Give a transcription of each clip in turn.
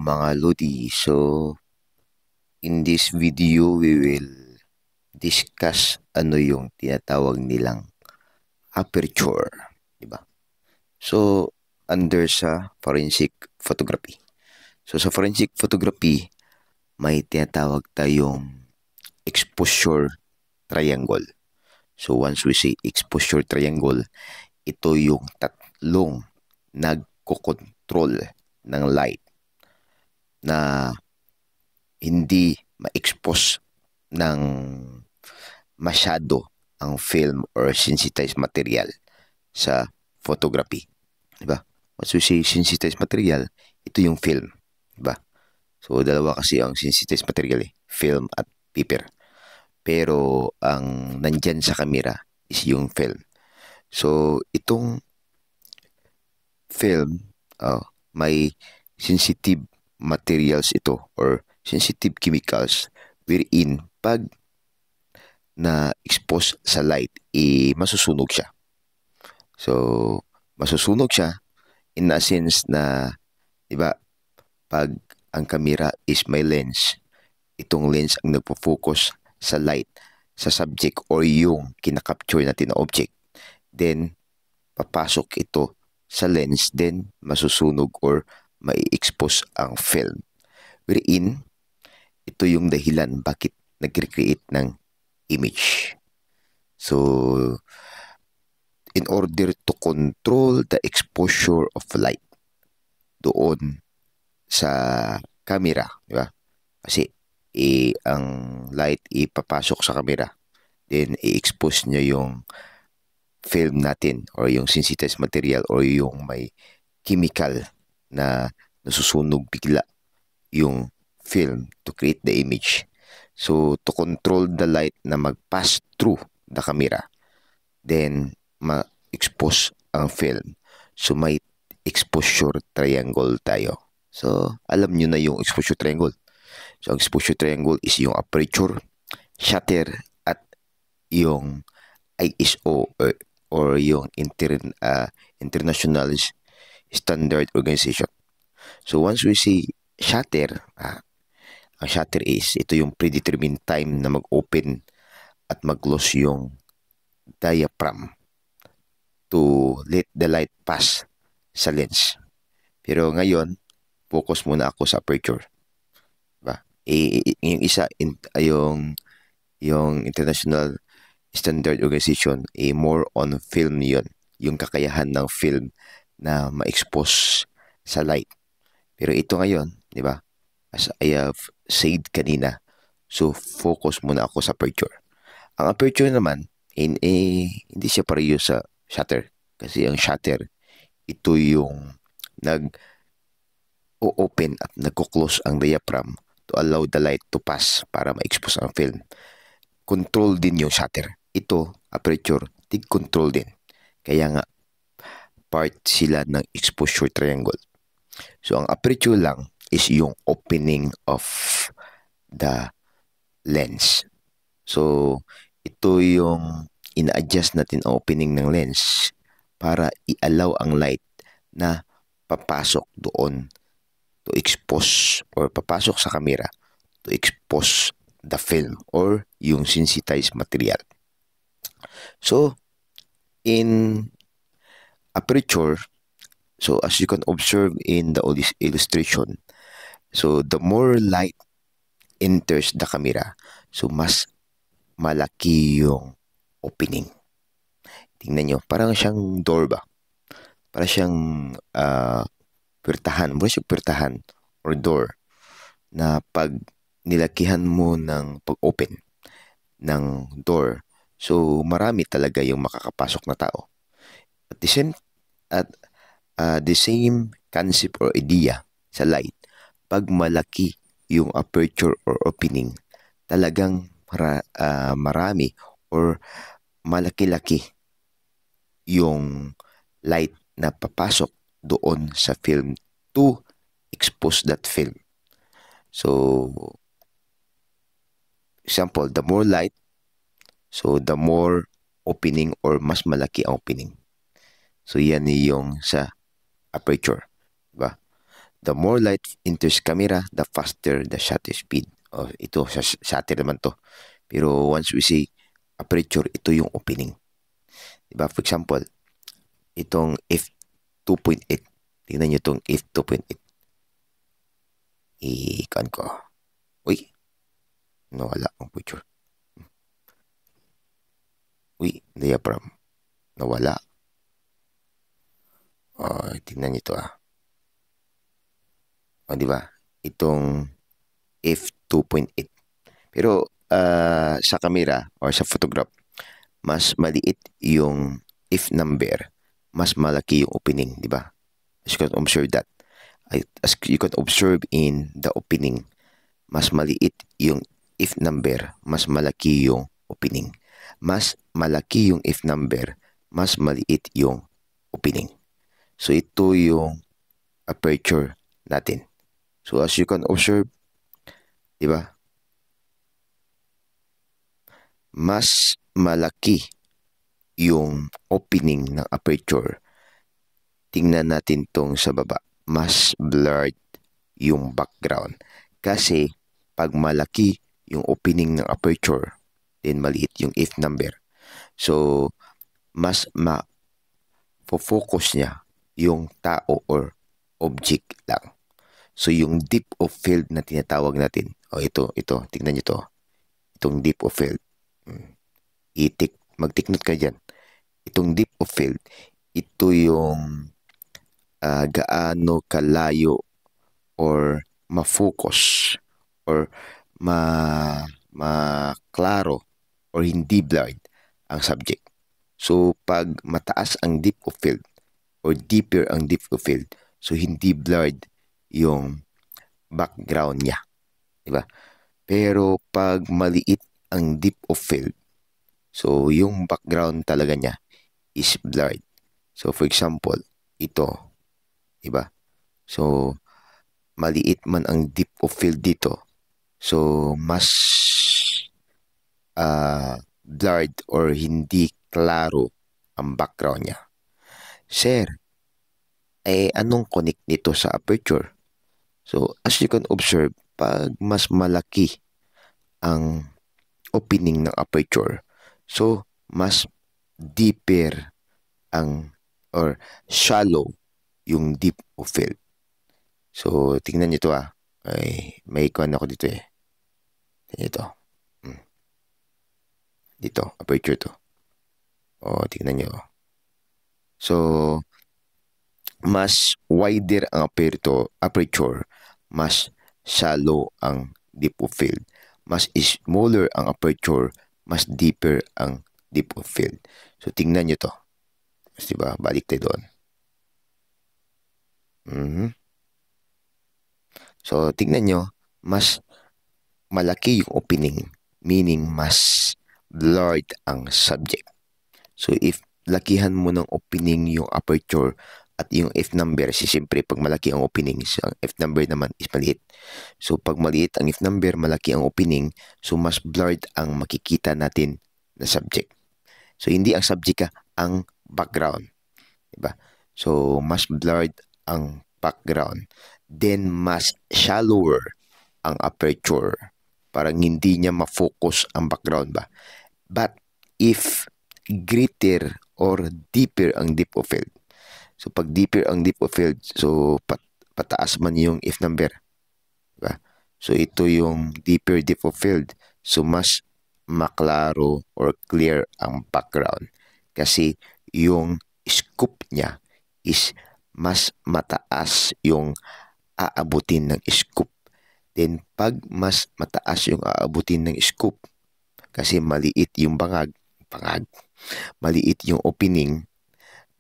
mga Lodi. So, in this video, we will discuss ano yung tinatawag nilang aperture. Diba? So, under sa forensic photography. So, sa forensic photography, may tinatawag tayong exposure triangle. So, once we say exposure triangle, ito yung tatlong nagkokontrol ng light na hindi ma-expose ng masyado ang film or sensitized material sa photography. Diba? Once we say sensitized material, ito yung film. Diba? So, dalawa kasi ang sensitized material film at paper. Pero, ang nandyan sa camera is yung film. So, itong film, may sensitive materials ito or sensitive chemicals wherein pag na-expose sa light, masusunog siya. So, masusunog siya in a sense na, diba, pag ang camera is may lens, itong lens ang nagpo-focus sa light, sa subject or yung kinakapture natin na object. Then, papasok ito sa lens, then masusunog or mai-expose ang film. Wherein, ito yung dahilan bakit nag-recreate ng image. So, in order to control the exposure of light doon sa camera, di ba? Kasi ang light ipapasok sa camera, then i-expose niya yung film natin or yung sensitized material or yung may chemical na nasusunog bigla yung film to create the image. So, to control the light na mag-pass through the camera, then ma-expose ang film. So, may exposure triangle tayo. So, alam nyo na yung exposure triangle. So, ang exposure triangle is yung aperture, shutter, at yung ISO or yung International Standard Organization. So, once we see shutter, ang shutter is, ito yung predetermined time na mag-open at mag-close yung diaphragm to let the light pass sa lens. Pero ngayon, focus muna ako sa aperture. Diba? Yung isa, yung International Standard Organization, more on film yun. Yung kakayahan ng film na ma-expose sa light. Pero ito ngayon, di ba? As I have said kanina, so focus muna ako sa aperture. Ang aperture naman, hindi siya pareho sa shutter. Kasi ang shutter, ito yung nag-open at nag-close ang diaphragm to allow the light to pass para ma-expose ang film. Control din yung shutter. Ito, aperture, control din. Kaya nga, part sila ng exposure triangle. So, ang aperture lang is yung opening of the lens. So, ito yung ina-adjust natin ang opening ng lens para i-allow ang light na papasok doon to expose or papasok sa camera to expose the film or yung sensitized material. So, in aperture, so as you can observe in the illustration, so the more light enters the camera, so mas malaki yung opening. Tingnan nyo, parang siyang door ba? Parang siyang pertahan or door na pag nilakihan mo ng pag-open ng door, so marami talaga yung makakapasok na tao. At the same concept or idea sa light, pag malaki yung aperture or opening, talagang marami or malaki-laki yung light na papasok doon sa film to expose that film. So, example, the more light, so the more opening or mas malaki ang opening. So, yan yung sa aperture. Diba? the more light enters camera, the faster the shutter speed. Ito, sa shutter naman to. Pero once we say aperture, ito yung opening. Diba? For example, itong f2.8. Tingnan nyo itong f2.8. Ikan ko. Uy, nawala ang picture. Uy, diaphragm. Nawala. Tingnan nyo ito diba? Itong f2.8. Pero sa camera or sa photograph, mas maliit yung if number, mas malaki yung opening, di ba? As you can observe that. As you can observe in the opening, mas maliit yung if number, mas malaki yung opening. Mas malaki yung if number, mas maliit yung opening. So ito yung aperture natin. So as you can observe, di ba? Mas malaki yung opening ng aperture. Tingnan natin tong sa baba. Mas blurred yung background. Kasi pag malaki yung opening ng aperture, then maliit yung if number. So, mas focus niya yung tao or object lang. So, yung depth of field na tinatawag natin. Ito. Tingnan nyo to. Itong depth of field. Mag-take ka dyan. Itong depth of field, ito yung gaano kalayo or ma-focus or ma-klaro or hindi blurred ang subject. So, pag mataas ang depth of field or deeper ang depth of field, so hindi blurred yung background niya. Diba? Pero pag maliit ang depth of field, so yung background talaga niya is blurred. So, for example, ito. Diba? So, maliit man ang depth of field dito, so mas blurred or hindi klaro ang background niya. Sir, anong connect nito sa aperture? So, as you can observe, pag mas malaki ang opening ng aperture, so mas deeper ang or shallow yung depth of field. So, tingnan nyo ito may icon ako dito Tingnan ito. Dito, aperture to. Tingnan nyo. So, mas wider ang aperture, mas shallow ang depth of field. Mas smaller ang aperture, mas deeper ang depth of field. So, tingnan nyo to. Diba? Balik tayo doon. So, tingnan nyo, mas malaki yung opening, meaning mas blurred ang subject. So, if lakihan mo ng opening yung aperture at yung F number, siyempre pag malaki ang opening, ang F number naman is maliit. So, pag maliit ang F number, malaki ang opening, so mas blurred ang makikita natin na subject. So, hindi ang subject ang background. Diba? So, mas blurred ang background. Then, mas shallower ang aperture. Parang hindi niya ma-focus ang background ba. But, if greater or deeper ang depth of field, so pag deeper ang depth of field, so pataas man yung F number. Diba? So, ito yung deeper depth of field. So, mas maklaro or clear ang background. Kasi yung scope niya is mas mataas yung aabutin ng scope. Then, pag mas mataas yung aabutin ng scope, kasi maliit yung bangag, maliit yung opening,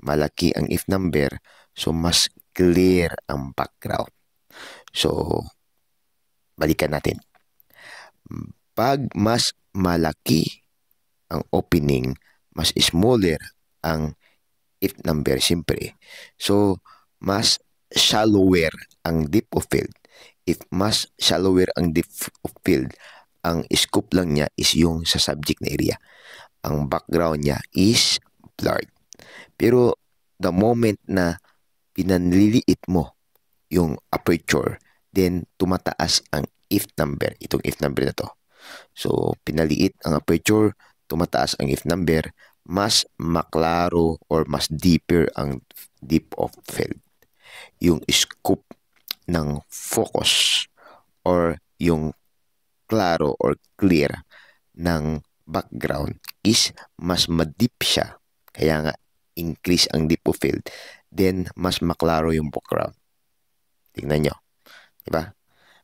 malaki ang F number, so mas clear ang background. So, balikan natin. Pag mas malaki ang opening, mas smaller ang F number, siyempre. So, mas shallower ang depth of field. If mas shallower ang depth of field, ang scope lang niya is yung sa subject na area. Ang background niya is blurred. Pero the moment na pinanliliit mo yung aperture, then tumataas ang if number, itong if number na to. So, pinaliit ang aperture, tumataas ang if number, mas maklaro or mas deeper ang deep of field. Yung scope ng focus or yung klaro or clear ng background is mas madip siya. Kaya nga, increase ang deep of field, then mas maklaro yung background. Tingnan nyo. Diba?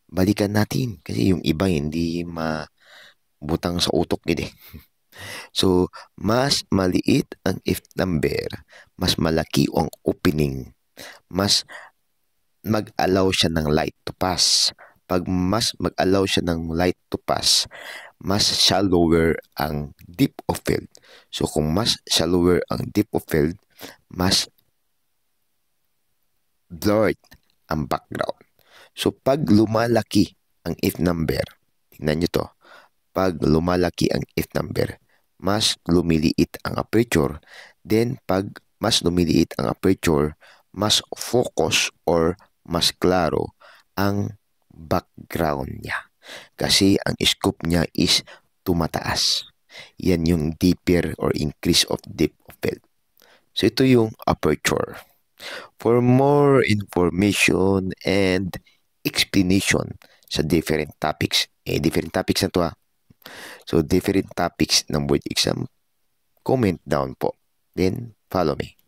Balikan natin kasi yung iba hindi mabutang sa utok gid eh. So, mas maliit ang if number, mas malaki ang opening, mas mag-allow siya ng light to pass. Pag mas mag-allow siya ng light to pass, mas shallower ang deep of field. So, kung mas shallower ang deep of field, mas blurred ang background. So, pag lumalaki ang if number, tingnan nyo to, pag lumalaki ang if number, mas lumiliit ang aperture. Then, pag mas lumiliit ang aperture, mas focus or mas klaro ang background niya. Kasi ang scope niya is tumataas. Yan yung deeper or increase of depth of field. So, ito yung aperture. For more information and explanation sa different topics, different topics na to So, different topics ng board exam, comment down po. Then, follow me.